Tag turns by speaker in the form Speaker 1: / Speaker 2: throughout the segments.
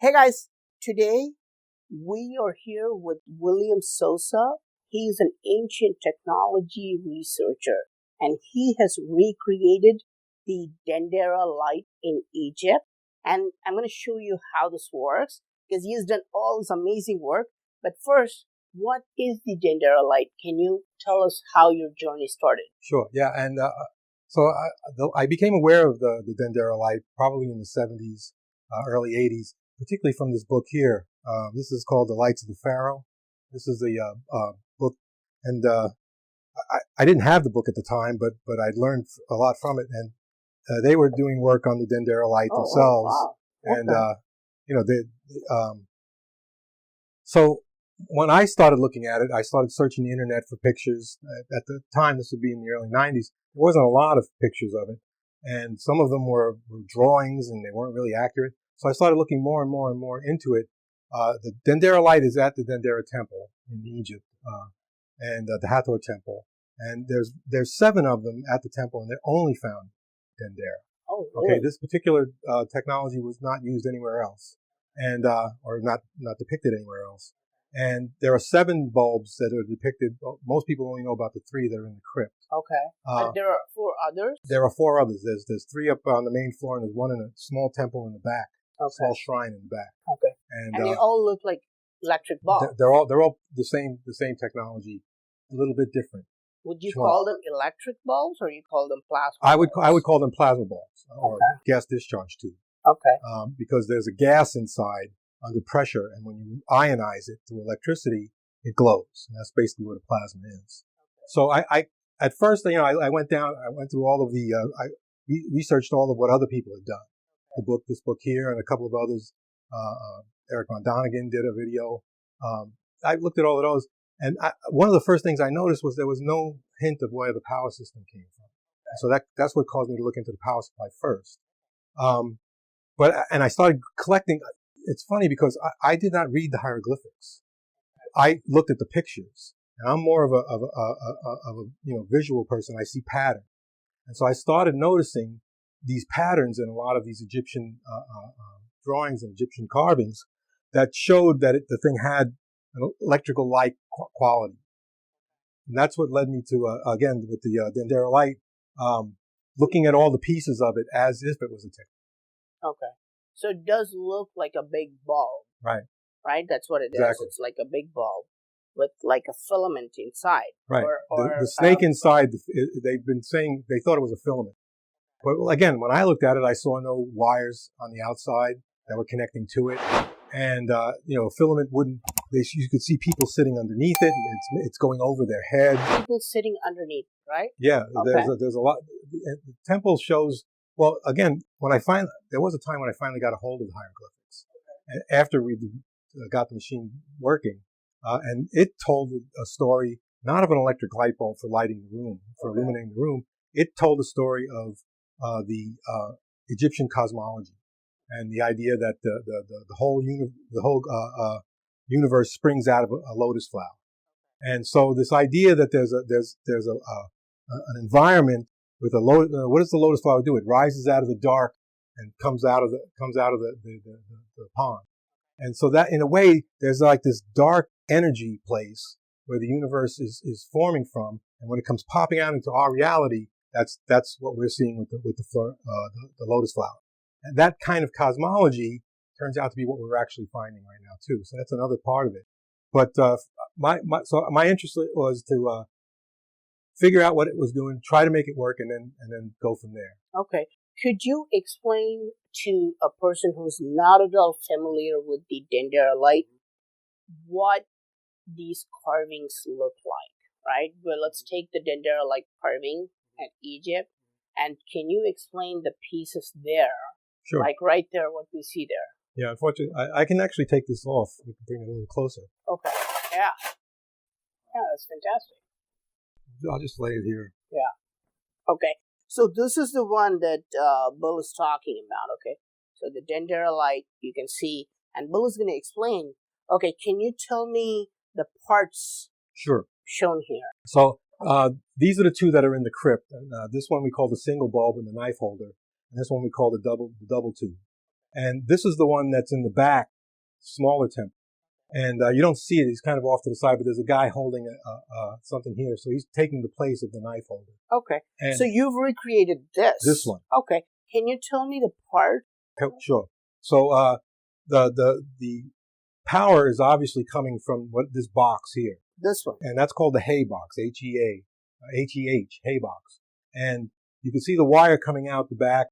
Speaker 1: Hey guys, today we are here with William Sosa. He is an ancient technology researcher and he has recreated the Dendera Light in Egypt. And I'm going to show you how this works because he has done all this amazing work. But first, what is the Dendera Light? Can you tell us how your journey started?
Speaker 2: Sure, yeah. And so I became aware of the Dendera Light probably in the 70s, early 80s. Particularly from this book here. This is called The Lights of the Pharaoh. This is the book, and I didn't have the book at the time, but I'd learned a lot from it. And they were doing work on the Dendera Light themselves,
Speaker 1: wow.
Speaker 2: and so when I started looking at it, I started searching the internet for pictures. At the time, this would be in the early 90s. There wasn't a lot of pictures of it, and some of them were drawings, and they weren't really accurate. So I started looking more and more and more into it. The Dendera Light is at the Dendera Temple in Egypt, and the Hathor Temple. And there's 7 of them at the temple, and they're only found Dendera.
Speaker 1: Oh, really?
Speaker 2: Okay, this particular technology was not used anywhere else, and or not depicted anywhere else. And there are 7 bulbs that are depicted. Most people only know about the 3 that are in the crypt.
Speaker 1: Okay. But there are 4 others?
Speaker 2: There are 4 others. There's 3 up on the main floor, and there's 1 in a small temple in the back.
Speaker 1: Okay.
Speaker 2: Small shrine in the back.
Speaker 1: Okay. And they all look like electric bulbs.
Speaker 2: They're all the same technology, a little bit different.
Speaker 1: Would you call them electric bulbs, or you call them plasma?
Speaker 2: I would call them plasma bulbs, or gas discharge tube.
Speaker 1: Okay.
Speaker 2: Because there's a gas inside under pressure, and when you ionize it through electricity, it glows. And that's basically what a plasma is. So I at first, I went through all of the, I researched all of what other people had done. This book here, and a couple of others. Eric Von Donigan did a video. I looked at all of those, and one of the first things I noticed was there was no hint of where the power system came from. So that's what caused me to look into the power supply first. And I started collecting. It's funny because I did not read the hieroglyphics. I looked at the pictures, and I'm more of a visual person. I see pattern, and so I started noticing these patterns in a lot of these Egyptian drawings and Egyptian carvings that showed that the thing had an electrical-like quality. And that's what led me to, again, with the Dendera Light, looking at all the pieces of it as if it was a technique.
Speaker 1: Okay. So it does look like a big bulb.
Speaker 2: Right.
Speaker 1: Right? That's what it is.
Speaker 2: Exactly.
Speaker 1: It's like a big bulb with like a filament inside.
Speaker 2: Right. The snake inside, they've been saying they thought it was a filament. But again, when I looked at it, I saw no wires on the outside that were connecting to it. And, filament wouldn't, you could see people sitting underneath it. And it's going over their head.
Speaker 1: People sitting underneath, right?
Speaker 2: Yeah. Okay. There's a lot. The temple shows, well, again, there was a time when I finally got a hold of the hieroglyphics. And after we got the machine working, and it told a story, not of an electric light bulb for lighting the room, for illuminating the room. It told a story of the Egyptian cosmology, and the idea that the whole universe springs out of a lotus flower. And so this idea that there's an environment with a lotus. What does the lotus flower do? It rises out of the dark and comes out of the pond. And so that, in a way, there's like this dark energy place where the universe is forming from, and when it comes popping out into our reality, that's what we're seeing with the lotus flower. And that kind of cosmology turns out to be what we're actually finding right now too. So that's another part of it. But my interest was to figure out what it was doing, try to make it work, and then go from there.
Speaker 1: Okay. Could you explain to a person who's not at all familiar with the Dendera Light what these carvings look like, right? Well, let's take the Dendera Light carving at Egypt, and can you explain the pieces there?
Speaker 2: Sure.
Speaker 1: Like right there, what we see there.
Speaker 2: Yeah, unfortunately, I can actually take this off. We can bring it a little closer.
Speaker 1: Okay. Yeah. Yeah, that's fantastic.
Speaker 2: I'll just lay it here.
Speaker 1: Yeah. Okay. So this is the one that Bill is talking about, okay? So the Dendera Light, you can see, and Bill is going to explain. Okay, can you tell me the parts shown here?
Speaker 2: So these are the 2 that are in the crypt. And, this one we call the single bulb and the knife holder, and this one we call the double tube. And this is the one that's in the back, smaller temple. And you don't see it. He's kind of off to the side, but there's a guy holding something here. So he's taking the place of the knife holder.
Speaker 1: Okay.
Speaker 2: And
Speaker 1: so you've recreated this.
Speaker 2: This one.
Speaker 1: Okay. Can you tell me the part?
Speaker 2: Sure. So the power is obviously coming from this box here.
Speaker 1: This one.
Speaker 2: And that's called the hay box, H-E-A, H-E-H, hay box. And you can see the wire coming out the back.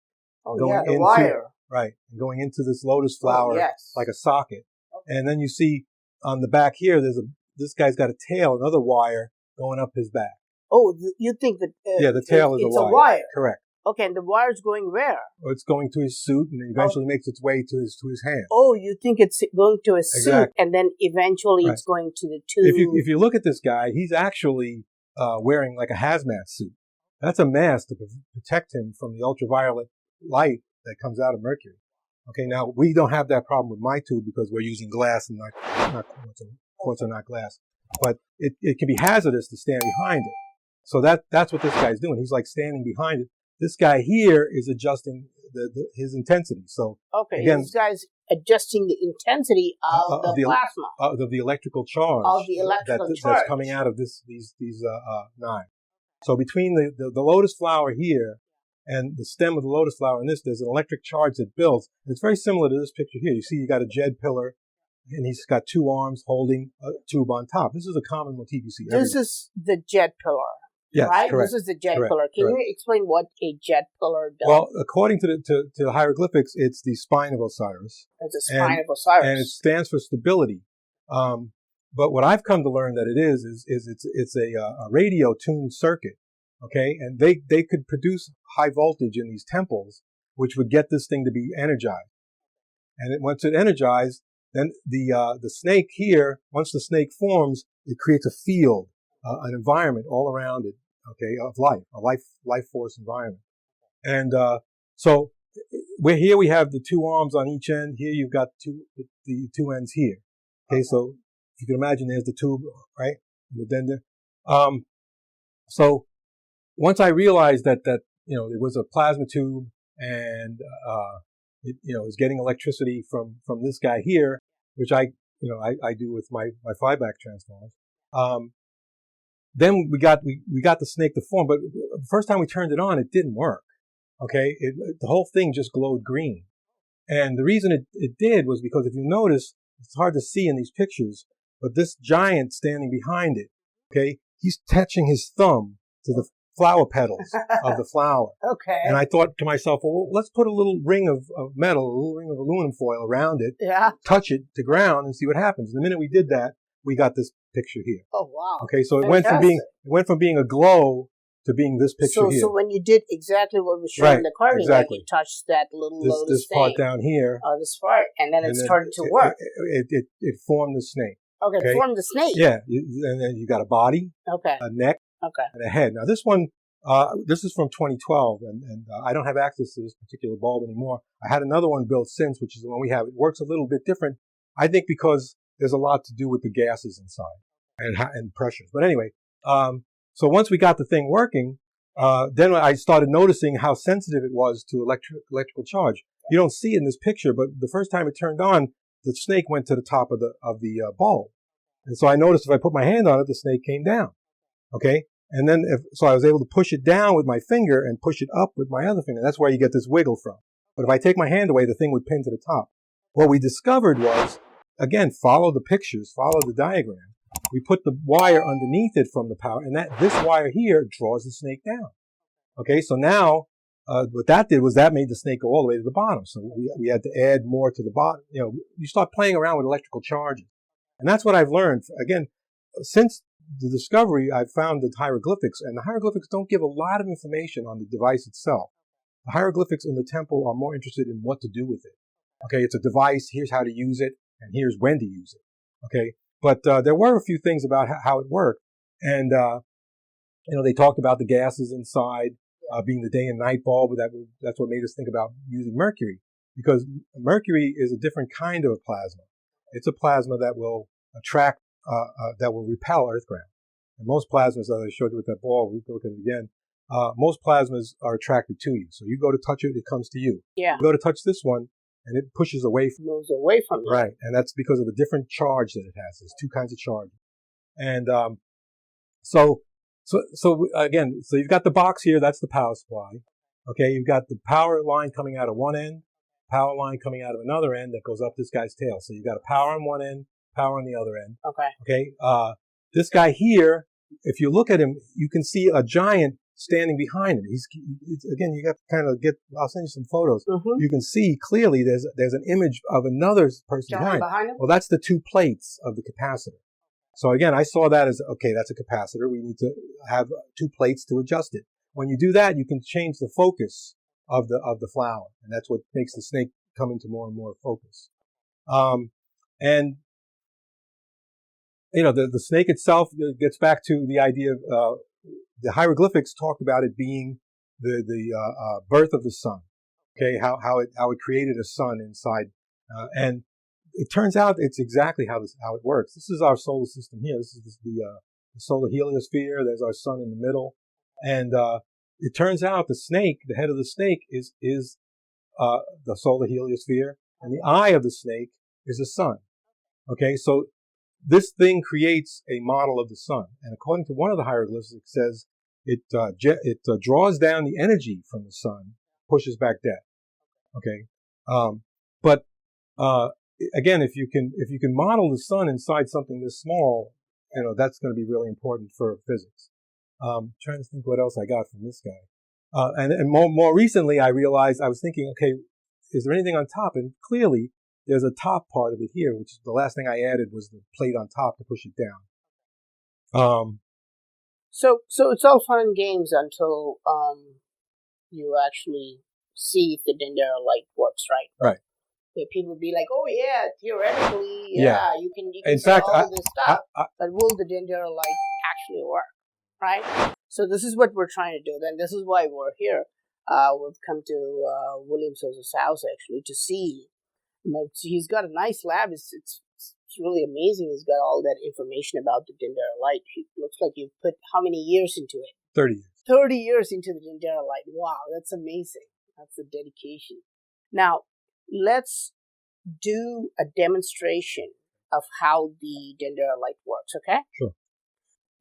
Speaker 1: Oh, yeah, the wire.
Speaker 2: Right. And going into this lotus flower like a socket. Okay. And then you see on the back here, this guy's got a tail, another wire going up his back.
Speaker 1: Oh, you think that...
Speaker 2: yeah, the tail is
Speaker 1: a wire.
Speaker 2: Correct.
Speaker 1: Okay, and the wire's going where?
Speaker 2: Well, it's going to his suit, and it eventually makes its way to his hand.
Speaker 1: Oh, you think it's going to his suit, and then eventually it's going to the tube.
Speaker 2: If you look at this guy, he's actually wearing like a hazmat suit. That's a mask to protect him from the ultraviolet light that comes out of Mercury. Okay, now we don't have that problem with my tube because we're using glass and not quartz or not glass. But it can be hazardous to stand behind it. So that's what this guy's doing. He's like standing behind it. This guy here is adjusting his intensity. So again, this
Speaker 1: guy's adjusting the intensity of the plasma,
Speaker 2: of the electrical charge, that's coming out of these knives. So between the lotus flower here and the stem of the lotus flower and this, there's an electric charge that builds. And it's very similar to this picture here. You see, you got a jed pillar, and he's got two arms holding a tube on top. This is a common motif you see.
Speaker 1: This is the jed pillar.
Speaker 2: Yes,
Speaker 1: right?
Speaker 2: Correct.
Speaker 1: This is the jed pillar. Can you explain what a jed pillar does?
Speaker 2: Well, according to the hieroglyphics, it's the spine of Osiris.
Speaker 1: It's the spine of Osiris.
Speaker 2: And it stands for stability. But what I've come to learn that it is it's a radio tuned circuit. Okay. And they could produce high voltage in these temples, which would get this thing to be energized. And once it energized, then the snake here, once the snake forms, it creates a field. An environment all around it, okay, of life, a life force environment. And so here we have the two arms on each end. Here you've got the two ends here. Okay, so if you can imagine, there's the tube, right, and the dender. So once I realized that there was a plasma tube and it was getting electricity from this guy here, which I do with my flyback transformers. Then we got the snake to form, but the first time we turned it on, it didn't work. Okay, the whole thing just glowed green, and the reason it did was because if you notice, it's hard to see in these pictures, but this giant standing behind it, okay, he's touching his thumb to the flower petals of the flower.
Speaker 1: Okay.
Speaker 2: And I thought to myself, well, let's put a little ring of metal, a little ring of aluminum foil around it, touch it to ground, and see what happens. The minute we did that, we got this picture here.
Speaker 1: Oh wow!
Speaker 2: Okay, so it went from being a glow to being this picture here.
Speaker 1: So when you did exactly what was shown in the carving, you touched that little lotus
Speaker 2: this part down here.
Speaker 1: This part, and then it started to work.
Speaker 2: It formed the snake.
Speaker 1: Okay, it formed the snake.
Speaker 2: Yeah, and then you got a body, a neck, and a head. Now this one, this is from 2012, and I don't have access to this particular bulb anymore. I had another one built since, which is the one we have. It works a little bit different, I think, because there's a lot to do with the gases inside and pressures. But anyway, so once we got the thing working, then I started noticing how sensitive it was to electrical charge. You don't see it in this picture, but the first time it turned on, the snake went to the top of the bulb. And so I noticed if I put my hand on it, the snake came down. Okay. And then so I was able to push it down with my finger and push it up with my other finger. That's where you get this wiggle from. But if I take my hand away, the thing would pin to the top. What we discovered was, again, follow the pictures, follow the diagram. We put the wire underneath it from the power, and this wire here draws the snake down. Okay, so now what that did was that made the snake go all the way to the bottom. So we had to add more to the bottom. You start playing around with electrical charges, and that's what I've learned. Again, since the discovery, I've found the hieroglyphics, and the hieroglyphics don't give a lot of information on the device itself. The hieroglyphics in the temple are more interested in what to do with it. Okay, it's a device. Here's how to use it. And here's when to use it. Okay. But, there were a few things about how it worked. And, they talked about the gases inside, being the day and night bulb. That's what made us think about using mercury, because mercury is a different kind of a plasma. It's a plasma that will attract, that will repel earth ground. And most plasmas, as I showed you with that ball, we can look at it again. Most plasmas are attracted to you. So you go to touch it, it comes to you.
Speaker 1: Yeah.
Speaker 2: You go to touch this one, and it pushes away from
Speaker 1: Moves away from you.
Speaker 2: Right, and that's because of the different charge that it has. There's two kinds of charge. And so again, so you've got the box here, that's the power supply. Okay, you've got the power line coming out of one end, power line coming out of another end that goes up this guy's tail. So you've got a power on one end, power on the other end.
Speaker 1: Okay.
Speaker 2: Okay, this guy here, if you look at him, you can see a giant standing behind him. Again, you got to kind of I'll send you some photos.
Speaker 1: Mm-hmm.
Speaker 2: You can see clearly there's an image of another person behind
Speaker 1: him.
Speaker 2: Well, that's the two plates of the capacitor. So again, I saw that as, okay, that's a capacitor. We need to have two plates to adjust it. When you do that, you can change the focus of the flower. And that's what makes the snake come into more and more focus. And, you know, the snake itself gets back to the idea of, the hieroglyphics talked about it being the birth of the sun. Okay, how it created a sun inside, and it turns out it's exactly how it works. This is our solar system here. This is the solar heliosphere. There's our sun in the middle, and it turns out the snake, the head of the snake, is the solar heliosphere, and the eye of the snake is the sun. Okay, so this thing creates a model of the sun, and according to one of the hieroglyphs, it says it draws down the energy from the sun, pushes back death. Okay, but again, if you can model the sun inside something this small, you know, that's going to be really important for physics. Trying to think what else I got from this guy, and more recently, I realized I was thinking, okay, is there anything on top? And clearly, there's a top part of it here, which is the last thing I added was the plate on top to push it down.
Speaker 1: So it's all fun and games until you actually see if the Dendera Light works, right?
Speaker 2: Right.
Speaker 1: Yeah, people will be like, "Oh yeah, theoretically, you can
Speaker 2: in
Speaker 1: say
Speaker 2: fact,
Speaker 1: all this stuff, but will the Dendera Light actually work?" Right. So this is what we're trying to do. Then this is why we're here. We've come to William Sosa's house actually to see. He's got a nice lab. It's really amazing. He's got all that information about the Dendera Light. It looks like you've put how many years into it?
Speaker 2: 30 years.
Speaker 1: 30 years into the Dendera Light. Wow, that's amazing. That's a dedication. Now, let's do a demonstration of how the Dendera Light works, okay?
Speaker 2: Sure.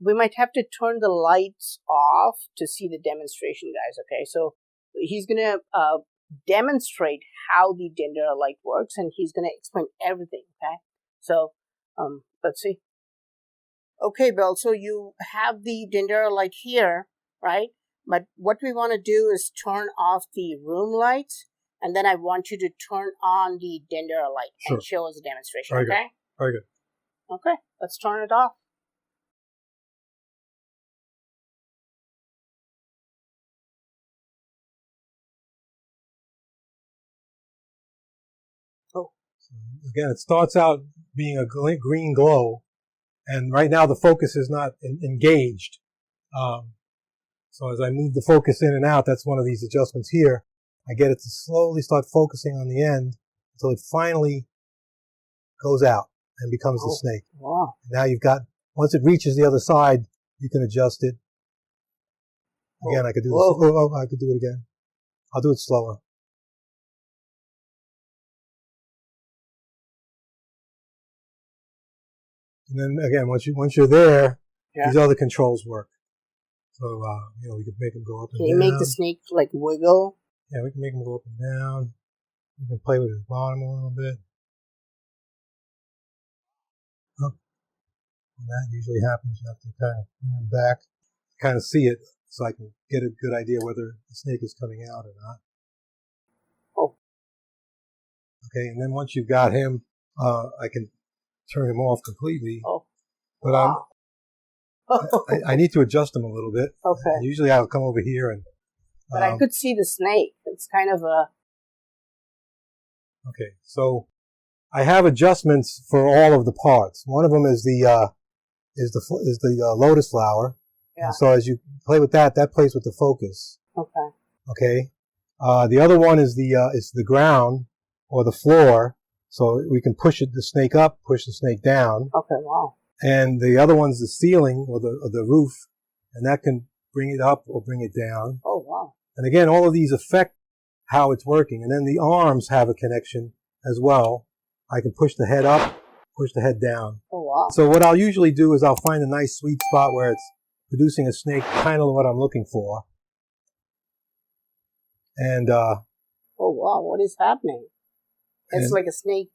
Speaker 1: We might have to turn the lights off to see the demonstration, guys, okay? So he's going to demonstrate how the Dendera Light works, and he's going to explain everything, okay? So, let's see. Okay, Bill, so you have the Dendera Light here, right? But what we want to do is turn off the room lights, and then I want you to turn on the Dendera Light and show us a demonstration,
Speaker 2: Very
Speaker 1: okay?
Speaker 2: Good. Very good.
Speaker 1: Okay, let's turn it off.
Speaker 2: Again, it starts out being a green glow, and right now the focus is not engaged. So as I move the focus in and out, that's one of these adjustments here. I get it to slowly start focusing on the end until it finally goes out and becomes the snake.
Speaker 1: Wow.
Speaker 2: Now you've got, once it reaches the other side, you can adjust it. Again, I could do this. I could do it again. I'll do it slower. And then again, once you're there, these other controls work. So you know, we can make them go up and down.
Speaker 1: Can you make the snake like wiggle?
Speaker 2: Yeah, we can make them go up and down. We can play with his bottom a little bit. Oh. When that usually happens, you have to kind of bring him back, kind of see it, so I can get a good idea whether the snake is coming out or not.
Speaker 1: Oh.
Speaker 2: Okay, and then once you've got him, I can turn him off completely.
Speaker 1: Oh.
Speaker 2: But I need to adjust him a little bit.
Speaker 1: Okay.
Speaker 2: Usually I'll come over here and...
Speaker 1: But I could see the snake. It's kind of a...
Speaker 2: Okay, so I have adjustments for all of the parts. One of them is the lotus flower.
Speaker 1: Yeah.
Speaker 2: And so as you play with that plays with the focus.
Speaker 1: Okay.
Speaker 2: Okay. The other one is the ground or the floor. So we can push the snake up, push the snake down.
Speaker 1: Okay, wow.
Speaker 2: And the other one's the ceiling or the roof, and that can bring it up or bring it down.
Speaker 1: Oh, wow.
Speaker 2: And again, all of these affect how it's working. And then the arms have a connection as well. I can push the head up, push the head down.
Speaker 1: Oh, wow.
Speaker 2: So what I'll usually do is I'll find a nice sweet spot where it's producing a snake, kind of what I'm looking for. And
Speaker 1: oh, wow, what is happening? It's like a snake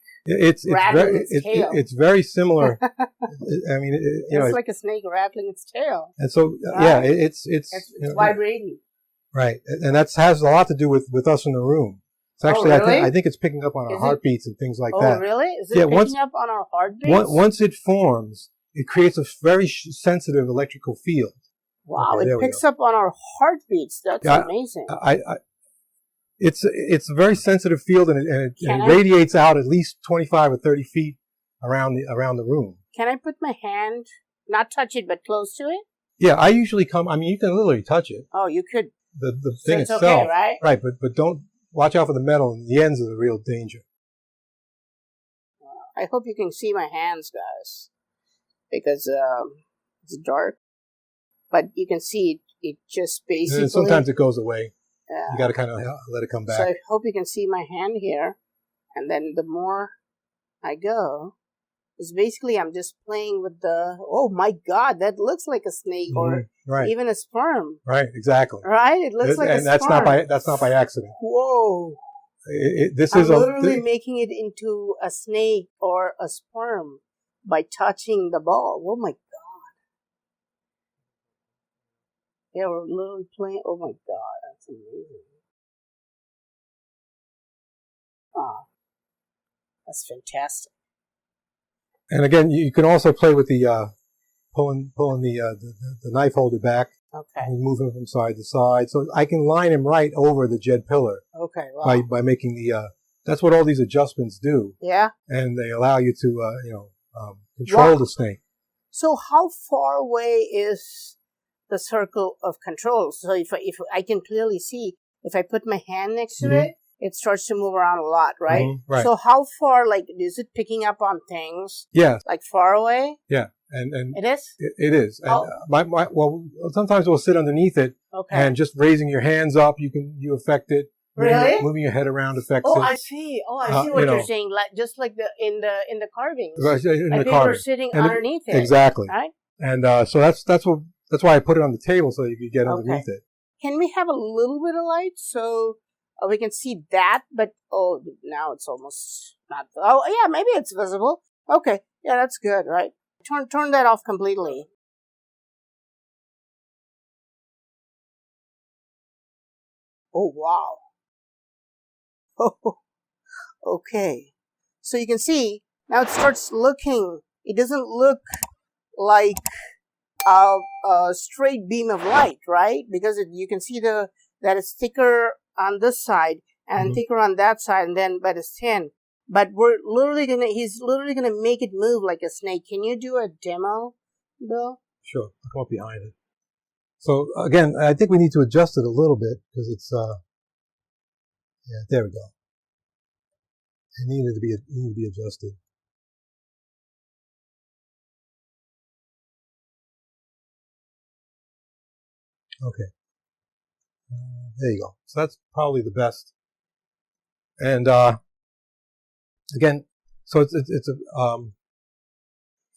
Speaker 1: rattling its tail.
Speaker 2: It's very similar. I mean,
Speaker 1: it's like a snake rattling its tail.
Speaker 2: And so,
Speaker 1: right?
Speaker 2: yeah, it's
Speaker 1: vibrating.
Speaker 2: Right, and that has a lot to do with us in the room. It's actually,
Speaker 1: really?
Speaker 2: I think it's picking up on our heartbeats and things like that.
Speaker 1: Oh, really? Is it picking up on our heartbeats?
Speaker 2: Once it forms, it creates a very sensitive electrical field.
Speaker 1: Wow, okay, it picks up on our heartbeats. That's amazing.
Speaker 2: It's a very sensitive field, and it radiates out at least 25 or 30 feet around the room.
Speaker 1: Can I put my hand, not touch it, but close to it?
Speaker 2: Yeah, I usually you can literally touch it.
Speaker 1: Oh, you could.
Speaker 2: The thing
Speaker 1: it's
Speaker 2: itself,
Speaker 1: okay, right?
Speaker 2: Right, but don't watch out for the metal. And the ends are the real danger.
Speaker 1: I hope you can see my hands, guys, because it's dark. But you can see it just basically.
Speaker 2: And sometimes it goes away. You got to kind of let it come back.
Speaker 1: So I hope you can see my hand here, and then the more I go, is basically I'm just playing with the. Oh my God, that looks like a snake or even a sperm.
Speaker 2: Right, exactly.
Speaker 1: Right, it looks like a sperm.
Speaker 2: And that's not by accident.
Speaker 1: Whoa! I'm literally making it into a snake or a sperm by touching the ball. Oh my God! Yeah, we're literally playing. Oh my God, that's amazing. Ah, that's fantastic.
Speaker 2: And again, you can also play with the pulling the knife holder back.
Speaker 1: Okay.
Speaker 2: And move him from side to side, so I can line him right over the jed pillar.
Speaker 1: Okay. Wow.
Speaker 2: By making that's what all these adjustments do.
Speaker 1: Yeah.
Speaker 2: And they allow you to control the snake.
Speaker 1: So how far away is the circle of control? So if I can clearly see, if I put my hand next to it, it starts to move around a lot, right?
Speaker 2: Right.
Speaker 1: So how far, is it picking up on things?
Speaker 2: Yeah.
Speaker 1: Like far away?
Speaker 2: Yeah. And
Speaker 1: it is?
Speaker 2: It is. And well, sometimes we'll sit underneath it.
Speaker 1: Okay.
Speaker 2: And just raising your hands up, you affect it.
Speaker 1: Really?
Speaker 2: Moving your head around affects it.
Speaker 1: Oh, I see. Oh, I see what you're saying. Just like in the carvings.
Speaker 2: Right, in
Speaker 1: the
Speaker 2: carving.
Speaker 1: You're sitting underneath it.
Speaker 2: Exactly.
Speaker 1: Right?
Speaker 2: And so that's why I put it on the table so you could get underneath it.
Speaker 1: Can we have a little bit of light so we can see that? But now it's almost not. Oh, yeah, maybe it's visible. Okay, yeah, that's good, right? Turn that off completely. Oh, wow. Oh, okay. So you can see now it starts looking. It doesn't look like a straight beam of light, right? Because you can see that it's thicker on this side and thicker on that side, but it's thin. But he's literally gonna make it move like a snake. Can you do a demo, Bill?
Speaker 2: Sure, I'll come up behind it. So again, I think we need to adjust it a little bit because it's there we go. It needed to be adjusted. Okay. There you go. So that's probably the best. And again, so it's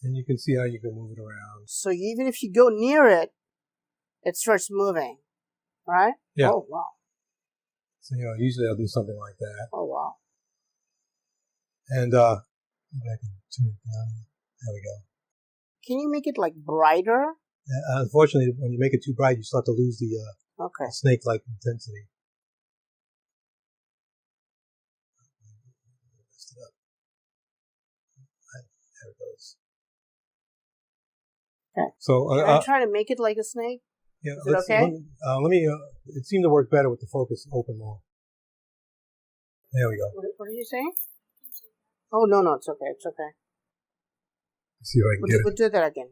Speaker 2: and you can see how you can move it around.
Speaker 1: So even if you go near it, it starts moving, right?
Speaker 2: Yeah.
Speaker 1: Oh, wow.
Speaker 2: So usually I'll do something like that.
Speaker 1: Oh, wow.
Speaker 2: And maybe I can tune it down. There we go.
Speaker 1: Can you make it brighter?
Speaker 2: Unfortunately, when you make it too bright, you start to lose the snake-like intensity. There it goes.
Speaker 1: Okay.
Speaker 2: So
Speaker 1: can I try to make it like a snake?
Speaker 2: Yeah.
Speaker 1: Is it okay?
Speaker 2: Let me. It seemed to work better with the focus open more. There we go.
Speaker 1: What are you saying? Oh no, it's okay. It's okay.
Speaker 2: Let's see if I can get it.
Speaker 1: We'll do that again.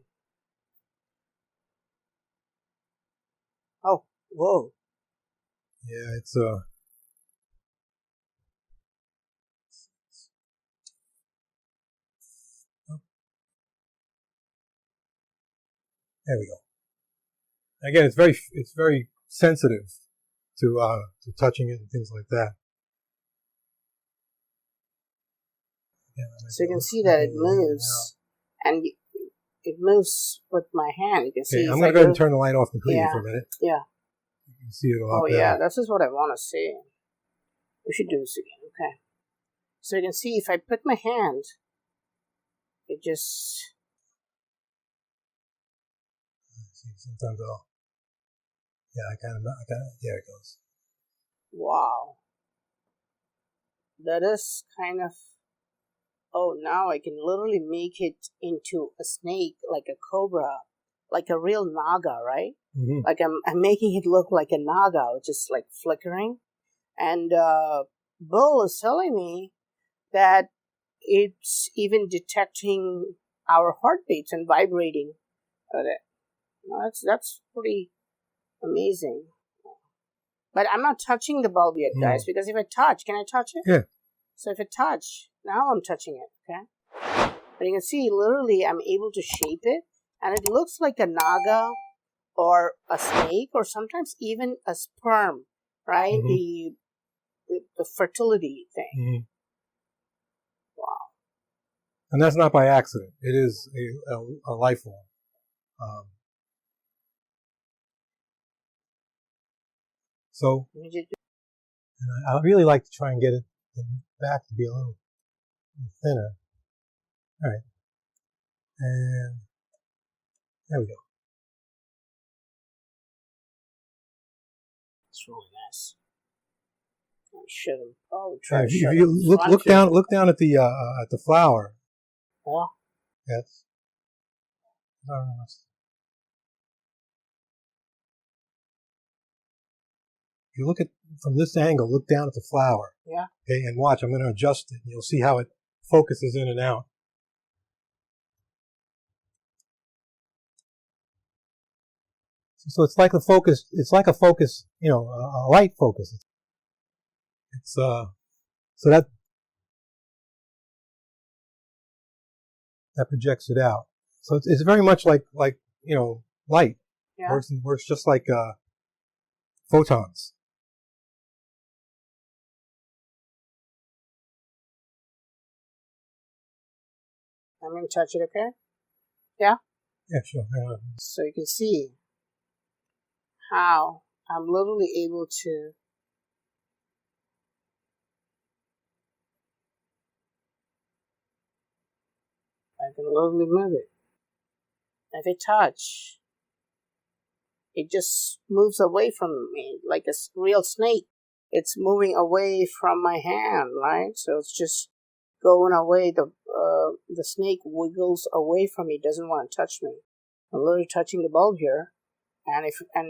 Speaker 1: Oh, whoa.
Speaker 2: Yeah, it's There we go. Again, it's very sensitive to touching it and things like that.
Speaker 1: So you can see that it moves, and it moves with my hand. You can see.
Speaker 2: I'm going to go ahead and turn the light off completely for a minute.
Speaker 1: Yeah.
Speaker 2: You can see it a lot better.
Speaker 1: Yeah, this is what I want to see. We should do this again. Okay. So you can see if I put my hand, it just.
Speaker 2: Sometimes I'll. Yeah, I kind of. There it goes.
Speaker 1: Wow. That is kind of. Oh, now I can literally make it into a snake, like a cobra, like a real naga, right?
Speaker 2: Mm-hmm.
Speaker 1: Like I'm making it look like a naga, just like flickering. And Bill is telling me that it's even detecting our heartbeats and vibrating. That's pretty amazing. But I'm not touching the bulb yet, guys, because if I touch, can I touch it?
Speaker 2: Yeah.
Speaker 1: So if I touch, now I'm touching it, okay? But you can see, literally, I'm able to shape it, and it looks like a naga or a snake or sometimes even a sperm, right? Mm-hmm. The fertility thing.
Speaker 2: Mm-hmm.
Speaker 1: Wow.
Speaker 2: And that's not by accident. It is a life form. So, I really like to try and get it back to be a little thinner. All right. And there we go.
Speaker 1: It's really nice. I should have probably tried.
Speaker 2: If you look down at the flower.
Speaker 1: Yeah.
Speaker 2: Yes. If you look at from this angle, look down at the flower.
Speaker 1: Yeah.
Speaker 2: Okay, and watch. I'm going to adjust it. You'll see how it focuses in and out. So it's like a focus. It's like a focus. A light focus. It's so that projects it out. So it's very much like light.
Speaker 1: Yeah.
Speaker 2: Works just like photons.
Speaker 1: I'm going to touch it, okay? Yeah?
Speaker 2: Yeah, sure.
Speaker 1: So you can see how I'm literally able to I can literally move it. If I touch, it just moves away from me like a real snake. It's moving away from my hand, right? So it's just going away. The snake wiggles away from me, doesn't want to touch me. I'm literally touching the bulb here, and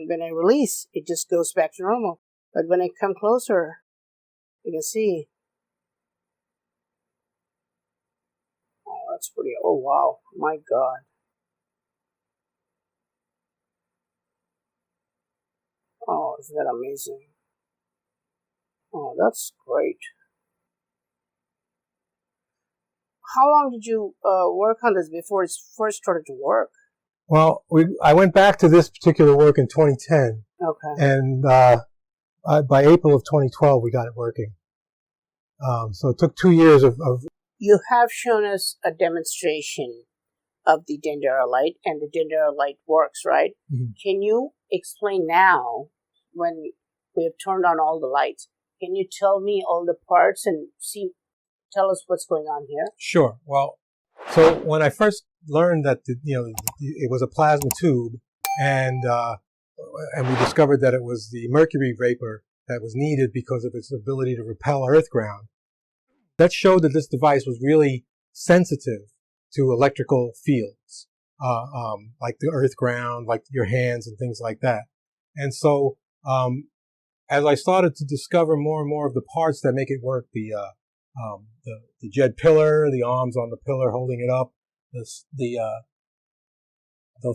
Speaker 1: when I release, it just goes back to normal. But when I come closer, you can see. Oh, that's pretty. Oh wow, my God. Oh, isn't that amazing? Oh, that's great. How long did you work on this before it first started to work?
Speaker 2: Well, I went back to this particular work in 2010.
Speaker 1: Okay.
Speaker 2: And by April of 2012, we got it working. So it took 2 years of...
Speaker 1: You have shown us a demonstration of the Dendera Light, and the Dendera Light works, right?
Speaker 2: Mm-hmm.
Speaker 1: Can you explain now, when we have turned on all the lights, can you tell me all the parts and tell us what's going on here?
Speaker 2: Sure. Well, so when I first learned that it was a plasma tube, and we discovered that it was the mercury vapor that was needed because of its ability to repel earth ground, that showed that this device was really sensitive to electrical fields, like the earth ground, like your hands and things like that. And so, as I started to discover more and more of the parts that make it work, the jed pillar, the arms on the pillar holding it up, the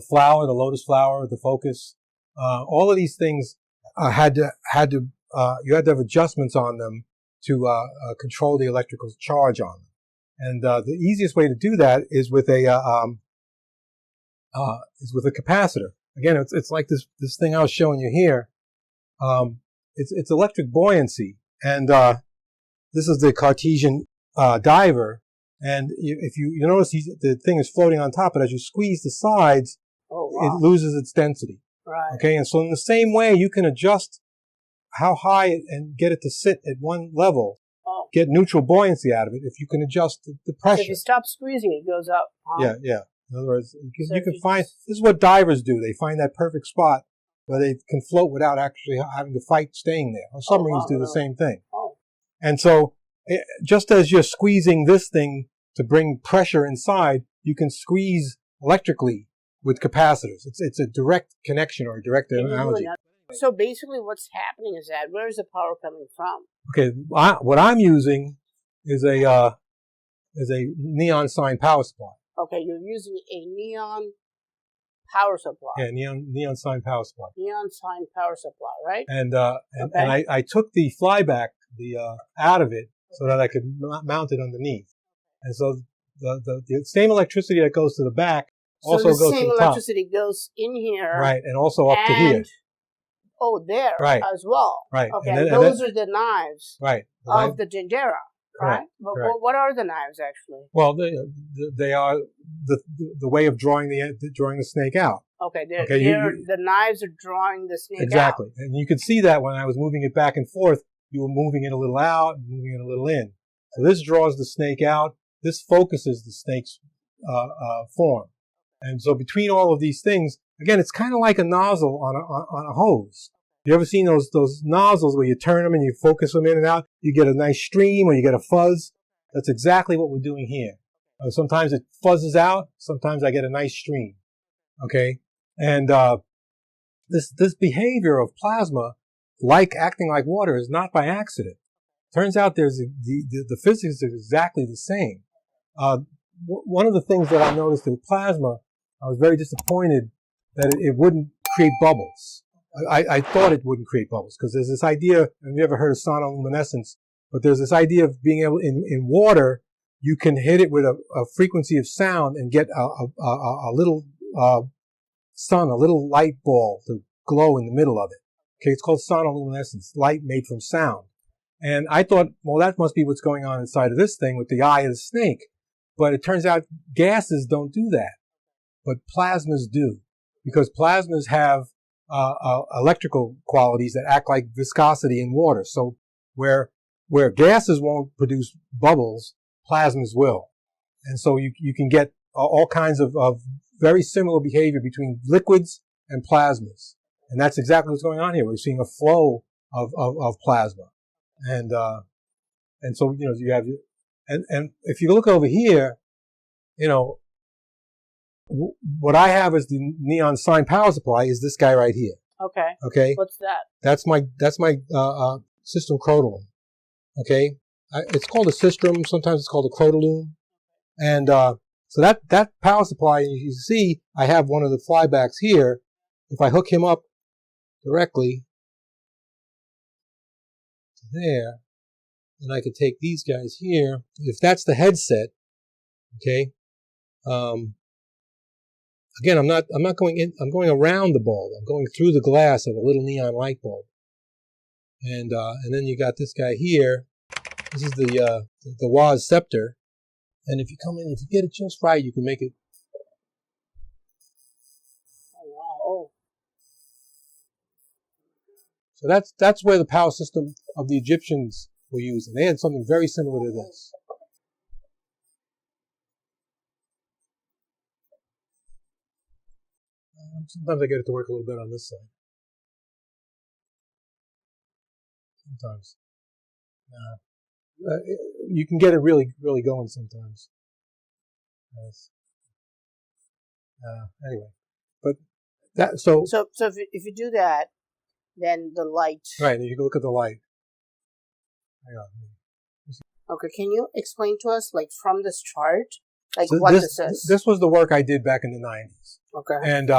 Speaker 2: flower, the lotus flower, the focus, all of these things you had to have adjustments on them to control the electrical charge on them. And the easiest way to do that is with a capacitor. Again, it's like this thing I was showing you here. It's electric buoyancy, and this is the Cartesian diver. And if you notice the thing is floating on top, but as you squeeze the sides, it loses its density.
Speaker 1: Right.
Speaker 2: Okay, and so in the same way, you can adjust how high and get it to sit at one level, get neutral buoyancy out of it if you can adjust the pressure.
Speaker 1: So if you stop squeezing, it goes up. Huh?
Speaker 2: Yeah. In other words, you can find, this is what divers do. They find that perfect spot where they can float without actually having to fight staying there. Or submarines do the same thing. And so, just as you're squeezing this thing to bring pressure inside, you can squeeze electrically with capacitors. It's a direct connection or a direct analogy.
Speaker 1: So basically what's happening is that, where is the power coming from?
Speaker 2: Okay, what I'm using is a neon sign power supply.
Speaker 1: Okay, you're using a neon power supply.
Speaker 2: Yeah, neon sign power supply.
Speaker 1: Neon sign power supply, right?
Speaker 2: And I took the flyback out of it so that I could mount it underneath. And so the same electricity that goes to the back also goes to the top. So the same
Speaker 1: electricity goes in here.
Speaker 2: Right, and also up to here.
Speaker 1: Oh, there as well.
Speaker 2: Right.
Speaker 1: Okay, and those are the knives
Speaker 2: of
Speaker 1: the Dendera. Right. But what are the knives actually?
Speaker 2: Well, they are the way of drawing the snake out.
Speaker 1: Okay, the knives are drawing the snake out.
Speaker 2: Exactly, and you could see that when I was moving it back and forth, you were moving it a little out, and moving it a little in. So this draws the snake out. This focuses the snake's form. And so between all of these things, again, it's kind of like a nozzle on a hose. You ever seen those nozzles where you turn them and you focus them in and out? You get a nice stream or you get a fuzz. That's exactly what we're doing here. Sometimes it fuzzes out. Sometimes I get a nice stream. Okay, and this behavior of plasma, like acting like water, is not by accident. Turns out the physics is exactly the same. One of the things that I noticed in plasma, I was very disappointed that it wouldn't create bubbles. I thought it wouldn't create bubbles because there's this idea, have you ever heard of sonoluminescence? But there's this idea of being able, in water, you can hit it with a frequency of sound and get a little sun, a little light ball to glow in the middle of it. Okay, it's called sonoluminescence, light made from sound. And I thought, well, that must be what's going on inside of this thing with the eye of the snake. But it turns out gases don't do that, but plasmas do, because plasmas have electrical qualities that act like viscosity in water. So where gases won't produce bubbles, plasmas will. And so you can get all kinds of very similar behavior between liquids and plasmas. And that's exactly what's going on here. We're seeing a flow of plasma. And so, you have, and if you look over here, what I have as the neon sign power supply is this guy right here.
Speaker 1: Okay.
Speaker 2: Okay.
Speaker 1: What's that?
Speaker 2: That's my Sistrum crotalum. Okay. It's called a Sistrum. Sometimes it's called a crotalum. And so that power supply, you can see I have one of the flybacks here. If I hook him up directly to there, then I could take these guys here. If that's the headset, okay. Again, I'm not going in, I'm going around the bulb. I'm going through the glass of a little neon light bulb. And then you got this guy here. This is the Was Scepter. And if you come in, if you get it just right, you can make it.
Speaker 1: Oh, wow.
Speaker 2: So that's where the power system of the Egyptians were used. And they had something very similar to this. Sometimes I get it to work a little bit on this side. Sometimes. You can get it really, really going sometimes. Yes. Anyway, but that, so
Speaker 1: if you do that, then the light.
Speaker 2: Right, you can look at the light. Hang on.
Speaker 1: Okay, can you explain to us, like, from this chart, like,
Speaker 2: so
Speaker 1: what this is?
Speaker 2: This was the work I did back in the 90s.
Speaker 1: Okay.
Speaker 2: And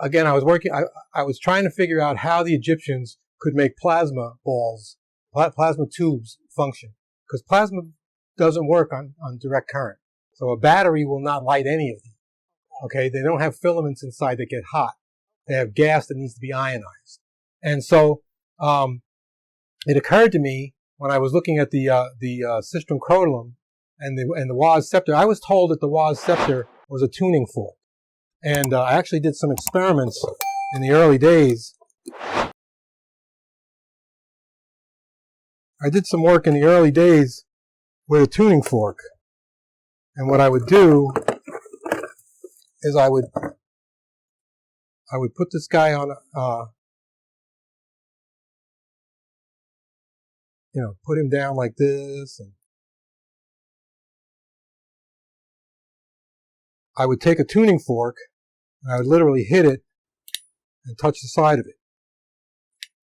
Speaker 2: again, I was trying to figure out how the Egyptians could make plasma balls, plasma tubes function. Because plasma doesn't work on direct current. So a battery will not light any of them. Okay, they don't have filaments inside that get hot. They have gas that needs to be ionized. And so it occurred to me when I was looking at the Sistrum crotalum and the Was Scepter. I was told that the Was Scepter was a tuning fork, and I actually did some experiments in the early days. I did some work in the early days with a tuning fork, and what I would do is I would put this guy on, put him down like this, and I would take a tuning fork, and I would literally hit it and touch the side of it.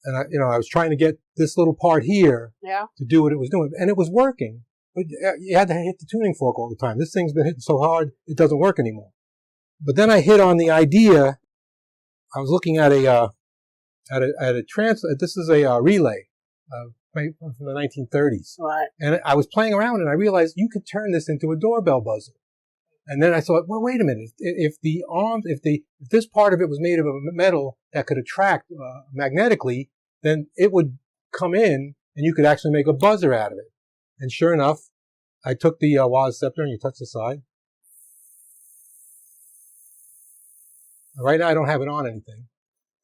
Speaker 2: And I was trying to get this little part here to do what it was doing, and it was working. But you had to hit the tuning fork all the time. This thing's been hitting so hard, it doesn't work anymore. But then I hit on the idea. I was looking at a this is a relay from the 1930s.
Speaker 1: Right.
Speaker 2: And I was playing around, and I realized you could turn this into a doorbell buzzer. And then I thought, well, wait a minute. If this part of it was made of a metal that could attract magnetically, then it would come in, and you could actually make a buzzer out of it. And sure enough, I took the Was Scepter, and you touch the side. Right now, I don't have it on anything.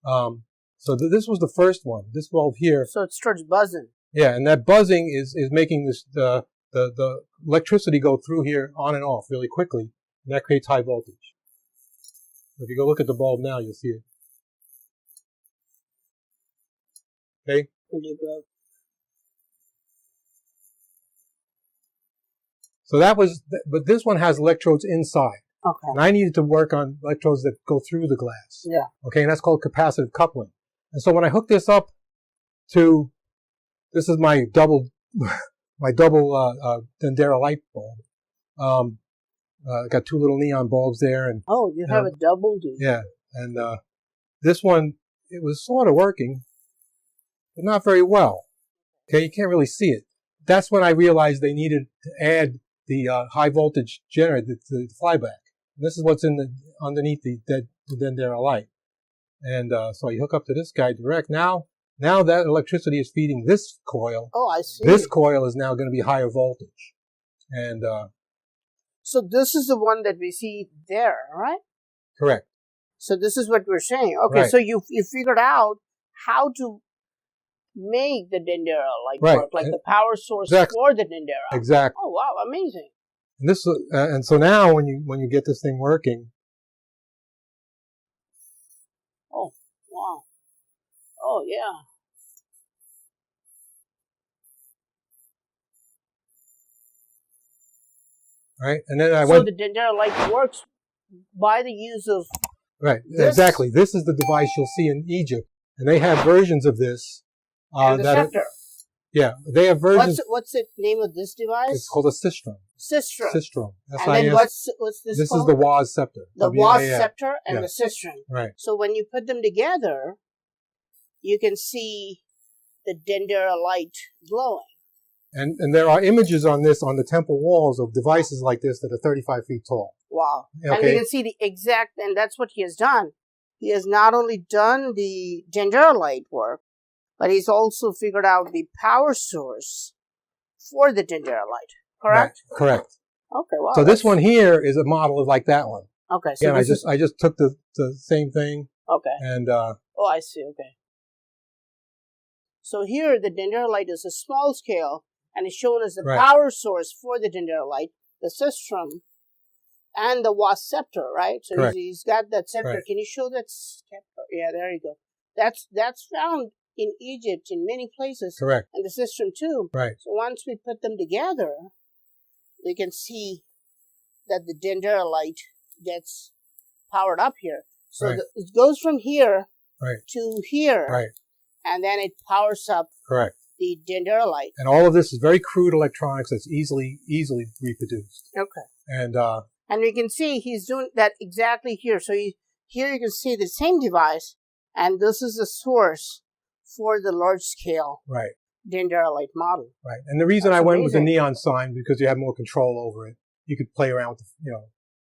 Speaker 2: So this was the first one. This bulb here.
Speaker 1: So it starts buzzing.
Speaker 2: Yeah, and that buzzing is making this the electricity go through here on and off really quickly, and that creates high voltage. If you go look at the bulb now, you'll see it. Okay. So that was, but this one has electrodes inside.
Speaker 1: Okay.
Speaker 2: And I needed to work on electrodes that go through the glass.
Speaker 1: Yeah.
Speaker 2: Okay, and that's called capacitive coupling. And so when I hook this up to, this is my double Dendera Light bulb. Got two little neon bulbs there, and
Speaker 1: you have a double, do you?
Speaker 2: Yeah, and this one, it was sort of working, but not very well. Okay, you can't really see it. That's when I realized they needed to add the high voltage generator, the flyback. And this is what's underneath the Dendera Light. And so I hook up to this guy direct. Now that electricity is feeding this coil.
Speaker 1: Oh, I see.
Speaker 2: This coil is now going to be higher voltage. And
Speaker 1: so this is the one that we see there, right?
Speaker 2: Correct.
Speaker 1: So this is what we're saying. Okay,
Speaker 2: right.
Speaker 1: So you figured out how to make the Dendera Light work, like the power source for the Dendera.
Speaker 2: Exactly.
Speaker 1: Oh wow, amazing.
Speaker 2: And this and so now when you get this thing working.
Speaker 1: Oh wow. Oh yeah.
Speaker 2: Right, and then
Speaker 1: So the Dendera Light works by the use of
Speaker 2: exactly. This is the device you'll see in Egypt, and they have versions of this.
Speaker 1: And the scepter.
Speaker 2: They have versions.
Speaker 1: What's the name of this device?
Speaker 2: It's called a Sistrum.
Speaker 1: Sistrum.
Speaker 2: S-I-S.
Speaker 1: And then what's this
Speaker 2: This
Speaker 1: called?
Speaker 2: is the Was Scepter.
Speaker 1: The Was Scepter and the Sistrum.
Speaker 2: Right.
Speaker 1: So when you put them together, you can see the Dendera Light glowing.
Speaker 2: And there are images on the temple walls of devices like this that are 35 feet tall.
Speaker 1: Wow.
Speaker 2: Okay.
Speaker 1: And you can see the exact, and that's what he has done. He has not only done the Dendera Light work, but he's also figured out the power source for the Dendera Light. Correct?
Speaker 2: Right. Correct.
Speaker 1: Okay, wow.
Speaker 2: So this one here is a model of like that one.
Speaker 1: Okay. So
Speaker 2: I just took the same thing.
Speaker 1: Okay.
Speaker 2: And
Speaker 1: oh, I see. Okay. So here the Dendera Light is a small scale, and it's shown as the power source for the Dendera Light, the Sistrum, and the Was Scepter, right? So he's got that scepter. Right. Can you show that scepter? Yeah, there you go. That's found in Egypt in many places.
Speaker 2: Correct.
Speaker 1: And the Sistrum too.
Speaker 2: Right.
Speaker 1: So once we put them together, we can see that the Dendera Light gets powered up here. So it goes from here to here.
Speaker 2: Right.
Speaker 1: And then it powers up the Dendera Light.
Speaker 2: And all of this is very crude electronics that's easily reproduced.
Speaker 1: Okay.
Speaker 2: And
Speaker 1: we can see he's doing that exactly here. So here you can see the same device, and this is the source for the large scale Dendera Light model.
Speaker 2: Right. And the reason I went with the neon sign, because you have more control over it. You could play around with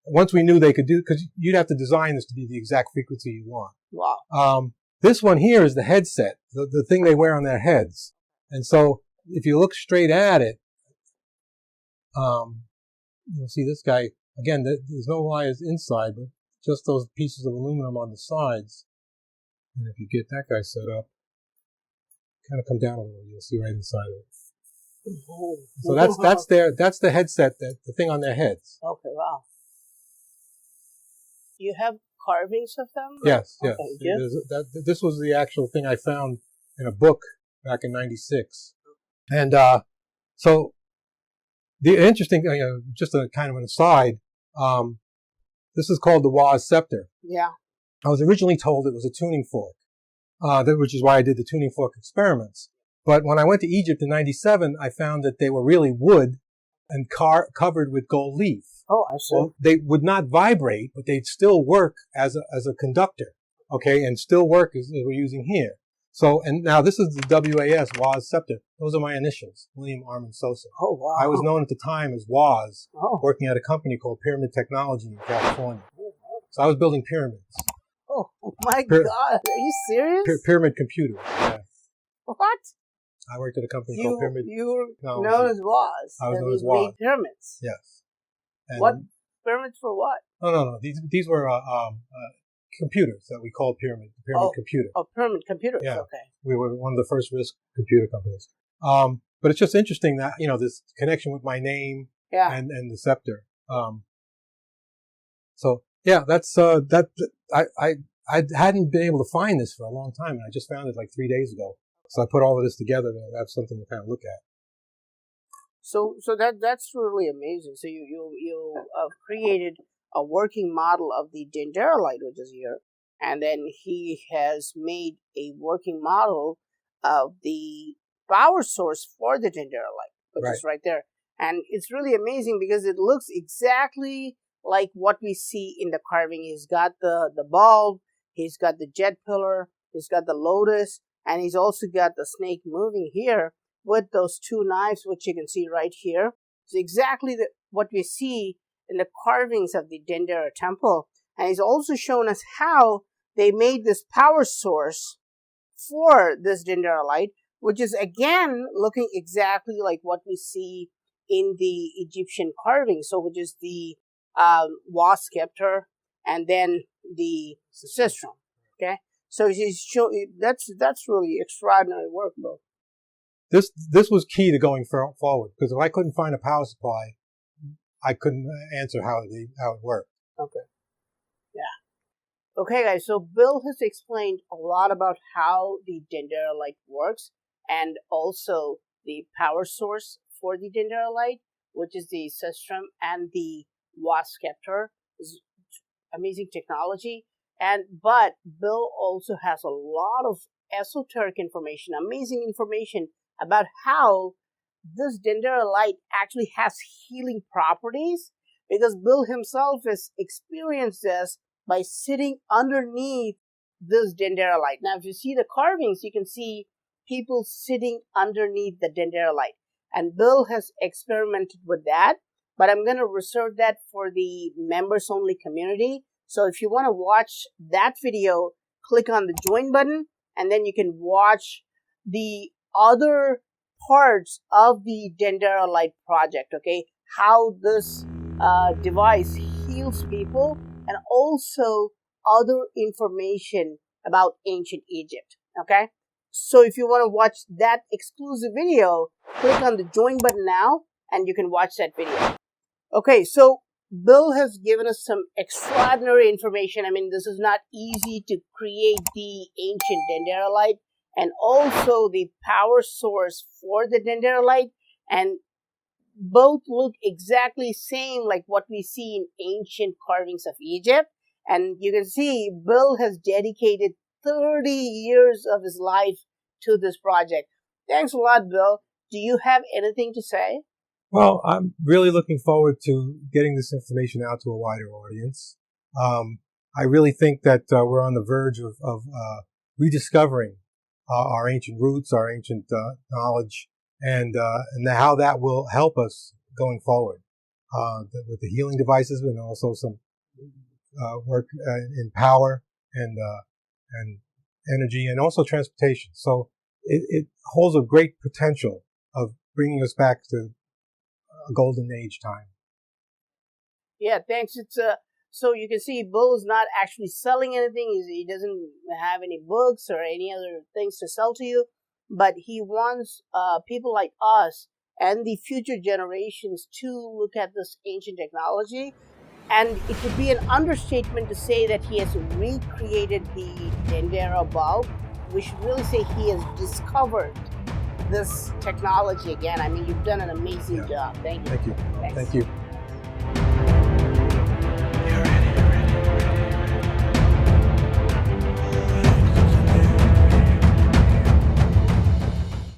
Speaker 2: once we knew they could do, because you'd have to design this to be the exact frequency you want.
Speaker 1: Wow.
Speaker 2: This one here is the headset, the thing they wear on their heads. And so if you look straight at it, you'll see this guy, again, there's no wires inside, but just those pieces of aluminum on the sides. And if you get that guy set up, kind of come down a little, you'll see right inside of it. So that's the headset, the thing on their heads.
Speaker 1: Okay, wow. You have carvings of them?
Speaker 2: Yes,
Speaker 1: okay,
Speaker 2: yes. This was the actual thing I found in a book back in '96. And so the interesting, just a kind of an aside, this is called the Was Scepter.
Speaker 1: Yeah.
Speaker 2: I was originally told it was a tuning fork, which is why I did the tuning fork experiments. But when I went to Egypt in '97, I found that they were really wood and covered with gold leaf.
Speaker 1: Oh, I see.
Speaker 2: Well, they would not vibrate, but they'd still work as a conductor, okay, and still work as we're using here. So, and now this is the Was Scepter. Those are my initials, William Armin Sosa.
Speaker 1: Oh, wow.
Speaker 2: I was known at the time as Was,
Speaker 1: oh.
Speaker 2: working at a company called Pyramid Technology in California. So I was building pyramids.
Speaker 1: Oh my God, are you serious?
Speaker 2: Pyramid computer. Yeah.
Speaker 1: What?
Speaker 2: I worked at a company called Pyramid.
Speaker 1: You were
Speaker 2: Technology.
Speaker 1: known as Was.
Speaker 2: I was known as
Speaker 1: Was.
Speaker 2: Was.
Speaker 1: Pyramids.
Speaker 2: Yes. And
Speaker 1: what pyramids for what?
Speaker 2: No. These were computers that we called Pyramid computer.
Speaker 1: Oh, Pyramid computers.
Speaker 2: Yeah.
Speaker 1: Okay.
Speaker 2: We were one of the first RISC computer companies. But it's just interesting that this connection with my name.
Speaker 1: Yeah.
Speaker 2: And the scepter. So yeah, that's I hadn't been able to find this for a long time, and I just found it like 3 days ago. So I put all of this together to have something to kind of look at.
Speaker 1: So that's really amazing. So you created a working model of the Dendera Light, which is here, and then he has made a working model of the power source for the Dendera Light, which is right there. And it's really amazing because it looks exactly like what we see in the carving. He's got the bulb, he's got the jet pillar, he's got the lotus, and he's also got the snake moving here with those two knives, which you can see right here. It's exactly what we see in the carvings of the Dendera Temple. And he's also shown us how they made this power source for this Dendera Light, which is again looking exactly like what we see in the Egyptian carving. So which is the Was Scepter and then the Sistrum. Okay, so he's that's really extraordinary work, though.
Speaker 2: This was key to going forward, because if I couldn't find a power supply, I couldn't answer how it worked.
Speaker 1: Okay. Yeah. Okay, guys. So Bill has explained a lot about how the Dendera Light works, and also the power source for the Dendera Light, which is the Sistrum and the Was Scepter. Is amazing technology. But Bill also has a lot of esoteric information, amazing information about how this Dendera Light actually has healing properties, because Bill himself has experienced this by sitting underneath this Dendera Light. Now, if you see the carvings, you can see people sitting underneath the Dendera Light. And Bill has experimented with that, but I'm going to reserve that for the members-only community. So if you want to watch that video, click on the join button, and then you can watch the other parts of the Dendera Light project, okay? How this device heals people, and also other information about ancient Egypt, okay? So if you want to watch that exclusive video, click on the join button now, and you can watch that video. Okay, so Bill has given us some extraordinary information. I mean, this is not easy to create the ancient Dendera Light, and also the power source for the Dendera Light, and both look exactly same like what we see in ancient carvings of Egypt. And you can see Bill has dedicated 30 years of his life to this project. Thanks a lot, Bill. Do you have anything to say?
Speaker 2: Well, I'm really looking forward to getting this information out to a wider audience. I really think that we're on the verge of rediscovering our ancient roots, our ancient knowledge, and how that will help us going forward with the healing devices, and also some work in power and energy, and also transportation. So it holds a great potential of bringing us back to a golden age time.
Speaker 1: Yeah, thanks. It's so you can see Bill is not actually selling anything. He doesn't have any books or any other things to sell to you, but he wants people like us and the future generations to look at this ancient technology. And it would be an understatement to say that he has recreated the Dendera bulb. We should really say he has discovered this technology again. I mean, you've done an amazing job. Thank you.
Speaker 2: Thank you.
Speaker 1: Thanks.
Speaker 2: Thank you.